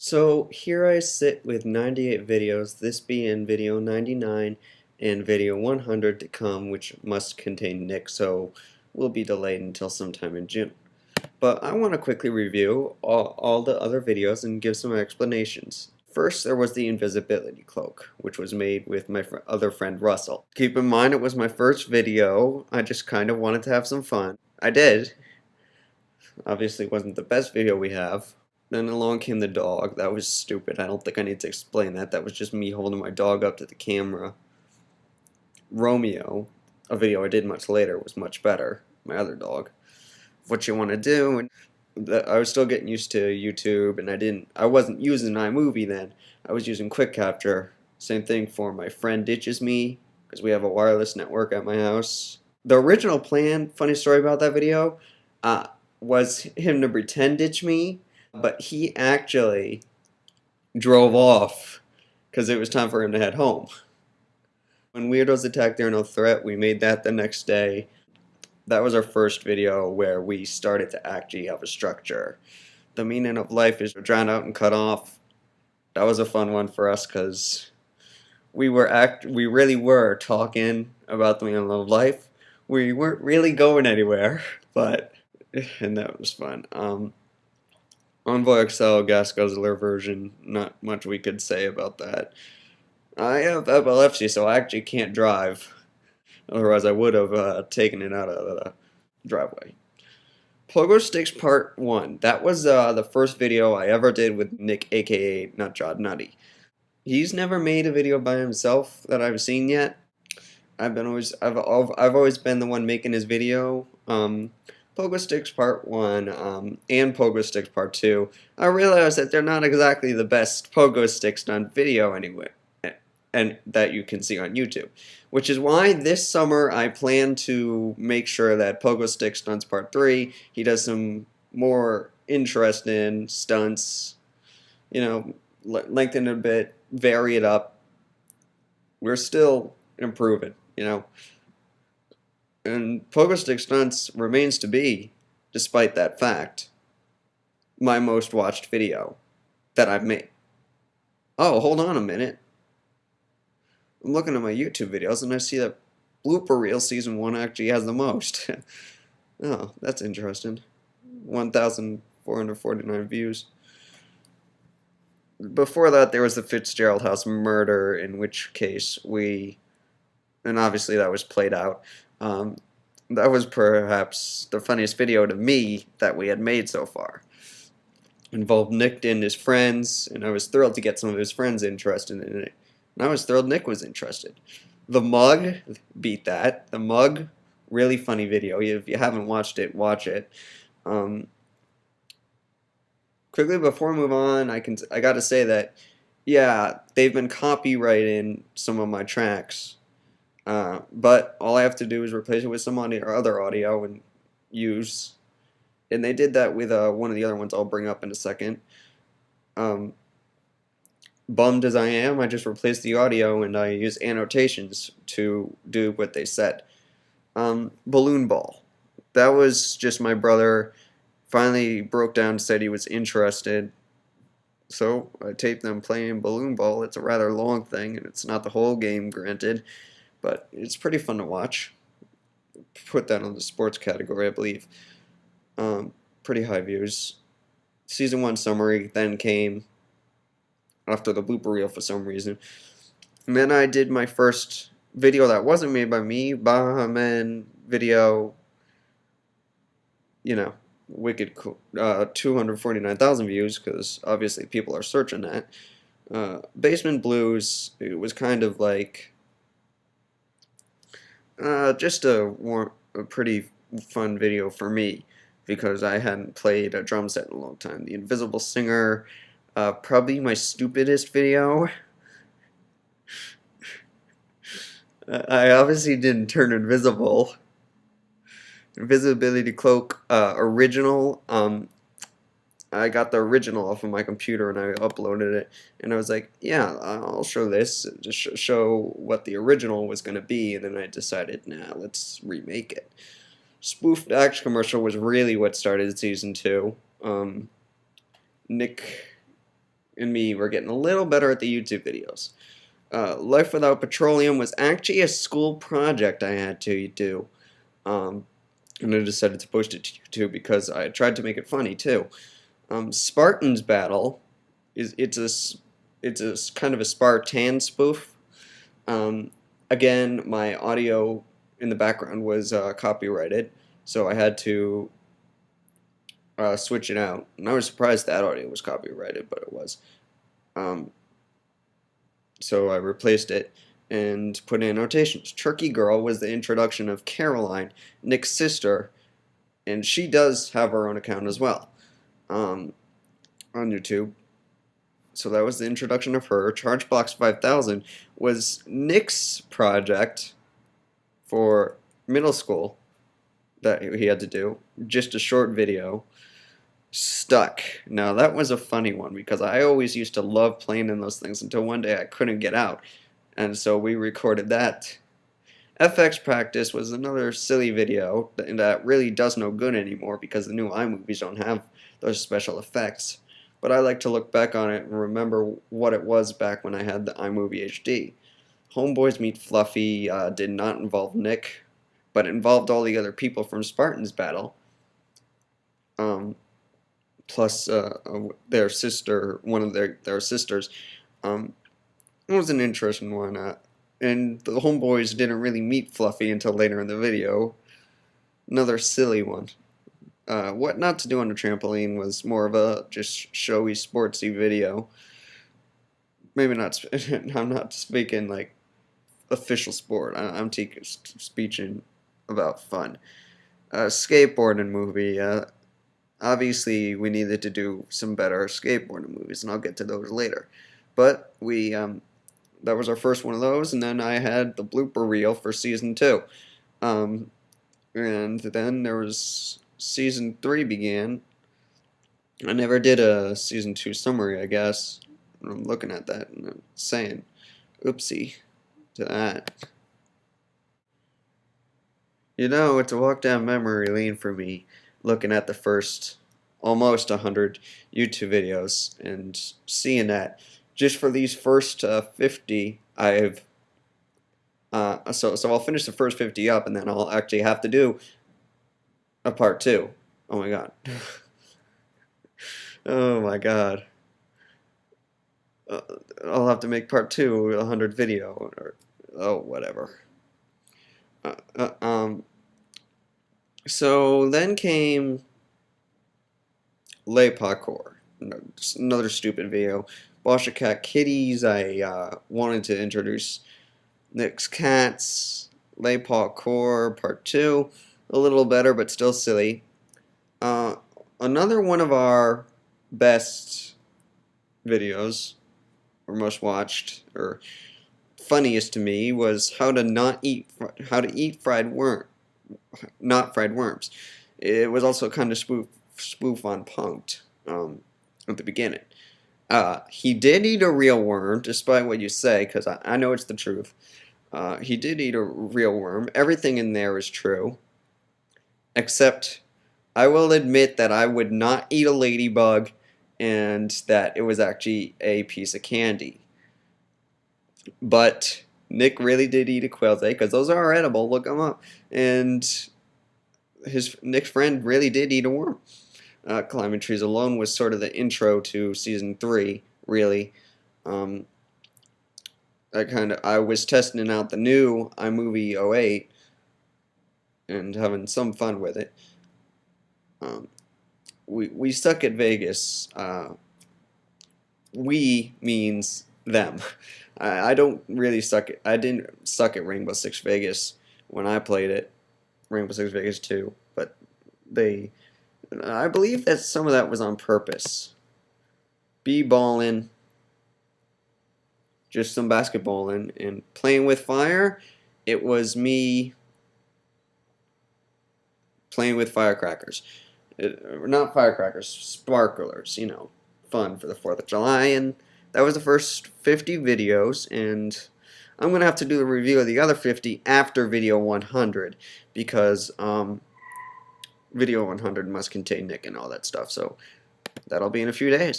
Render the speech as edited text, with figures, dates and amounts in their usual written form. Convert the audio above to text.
So here I sit with 98 videos, this being video 99 and video 100 to come, which must contain Nick, so will be delayed until sometime in June. But I want to quickly review all the other videos and give some explanations. First, there was the Invisibility Cloak, which was made with my other friend Russell. Keep in mind it was my first video, I just kind of wanted to have some fun. I did. Obviously it wasn't the best video we have. Then along came the dog. That was stupid. I don't think I need to explain that. That was just me holding my dog up to the camera. Romeo, a video I did much later, was much better. My other dog. What you want to do? And I was still getting used to YouTube, and I wasn't using iMovie then. I was using Quick Capture. Same thing for My Friend Ditches Me, because we have a wireless network at my house. The original plan, funny story about that video, was him to pretend ditch me, but he actually drove off because it was time for him to head home. When Weirdos attacked Theyre No Threat, we made that the next day. That was our first video where we started to actually have a structure. The meaning of life is drowned out and cut off. That was a fun one for us because we really were talking about the meaning of life. We weren't really going anywhere, and that was fun. Envoy XL gas guzzler version, not much we could say about that. I have epilepsy, so I actually can't drive. Otherwise, I would have taken it out of the driveway. Pogo Sticks Part 1. That was the first video I ever did with Nick, aka Nutjod Nutty. He's never made a video by himself that I've seen yet. I've always been the one making his video. Pogo Sticks Part 1 and Pogo Sticks Part 2, I realized that they're not exactly the best Pogo Sticks done video anyway, and that you can see on YouTube. Which is why this summer I plan to make sure that Pogo Sticks Stunts Part 3, he does some more interesting stunts, you know, lengthen it a bit, vary it up. We're still improving, you know. And Pogo Stick Stunts remains to be, despite that fact, my most watched video that I've made. Oh, hold on a minute. I'm looking at my YouTube videos and I see that Blooper Reel Season 1 actually has the most. Oh, that's interesting. 1,449 views. Before that, there was the Fitzgerald House murder, in which case and obviously that was played out. That was perhaps the funniest video to me that we had made so far. Involved Nick and his friends, and I was thrilled to get some of his friends interested in it. And I was thrilled Nick was interested. The Mug beat that. The Mug, really funny video. If you haven't watched it, watch it. Quickly before I move on, I gotta say that, yeah, they've been copyrighting some of my tracks. But all I have to do is replace it with some other audio and use. And they did that with one of the other ones I'll bring up in a second. Bummed as I am, I just replaced the audio and I use annotations to do what they said. Balloon Ball. That was just my brother finally broke down and said he was interested. So I taped them playing Balloon Ball. It's a rather long thing and it's not the whole game, granted. But it's pretty fun to watch. Put that on the sports category, I believe. Pretty high views. Season 1 summary then came after the blooper reel for some reason. And then I did my first video that wasn't made by me, Baha Men video. You know, wicked cool. 249,000 views, because obviously people are searching that. Basement Blues, it was kind of like just a pretty fun video for me because I hadn't played a drum set in a long time. The Invisible Singer, probably my stupidest video. I obviously didn't turn invisible. Invisibility Cloak original. I got the original off of my computer and I uploaded it, and I was like, yeah, I'll show this, just show what the original was going to be, and then I decided, nah, let's remake it. Spoofed Axe commercial was really what started season 2. Nick and me were getting a little better at the YouTube videos. Life Without Petroleum was actually a school project I had to do. And I decided to post it to YouTube because I tried to make it funny too. Spartan's Battle it's a kind of a Spartan spoof. Again, my audio in the background was copyrighted, so I had to switch it out. And I was surprised that audio was copyrighted, but it was. So I replaced it and put in annotations. Turkey Girl was the introduction of Caroline, Nick's sister, and she does have her own account as well on YouTube. So that was the introduction of her. Chargebox 5000 was Nick's project for middle school that he had to do. Just a short video. Stuck. Now that was a funny one because I always used to love playing in those things until one day I couldn't get out. And so we recorded that. FX Practice was another silly video that really does no good anymore because the new iMovies don't have those special effects. But I like to look back on it and remember what it was back when I had the iMovie HD. Homeboys Meet Fluffy did not involve Nick, but it involved all the other people from Spartan's Battle. Plus their sister, one of their sisters. It was an interesting one. And the homeboys didn't really meet Fluffy until later in the video. Another silly one. What Not to Do on a Trampoline was more of a just showy, sportsy video. Maybe not. I'm not speaking like official sport. I'm speaking about fun. Skateboarding movie. Obviously, we needed to do some better skateboarding movies, and I'll get to those later. But we that was our first one of those, and then I had the blooper reel for season 2. And then there was season 3 began. I never did a season 2 summary, I guess. I'm looking at that and I'm saying, oopsie to that. You know, it's a walk down memory lane for me, looking at the first almost 100 YouTube videos and seeing that just for these first 50, I've so I'll finish the first 50 up, and then I'll actually have to do a part 2. Oh my god. Oh my god. I'll have to make part 2 a 100 video or whatever. So then came lay parkour, another stupid video. Bosha Cat Kitties. I wanted to introduce Nick's Cats. Lay parkour part 2, a little better but still silly. Another one of our best videos, or most watched, or funniest to me, was how to eat fried worm, not fried worms. It was also kind of spoof on Punk'd at the beginning. He did eat a real worm, despite what you say, because I know it's the truth. He did eat a real worm. Everything in there is true, except I will admit that I would not eat a ladybug, and that it was actually a piece of candy. But Nick really did eat a quail's egg, because those are edible. Look them up. And Nick's friend really did eat a worm. Climbing Trees Alone was sort of the intro to season 3, really. I was testing out the new iMovie 08 and having some fun with it. We suck at Vegas. We means them. I don't really suck at, I didn't suck at Rainbow Six Vegas when I played it, Rainbow Six Vegas 2, but I believe that some of that was on purpose. B-balling, just some basketballing, and playing with fire, it was me playing with firecrackers. Not firecrackers, sparklers, you know, fun for the 4th of July, and that was the first 50 videos, and I'm going to have to do the review of the other 50 after video 100, because video 100 must contain Nick and all that stuff, so that'll be in a few days.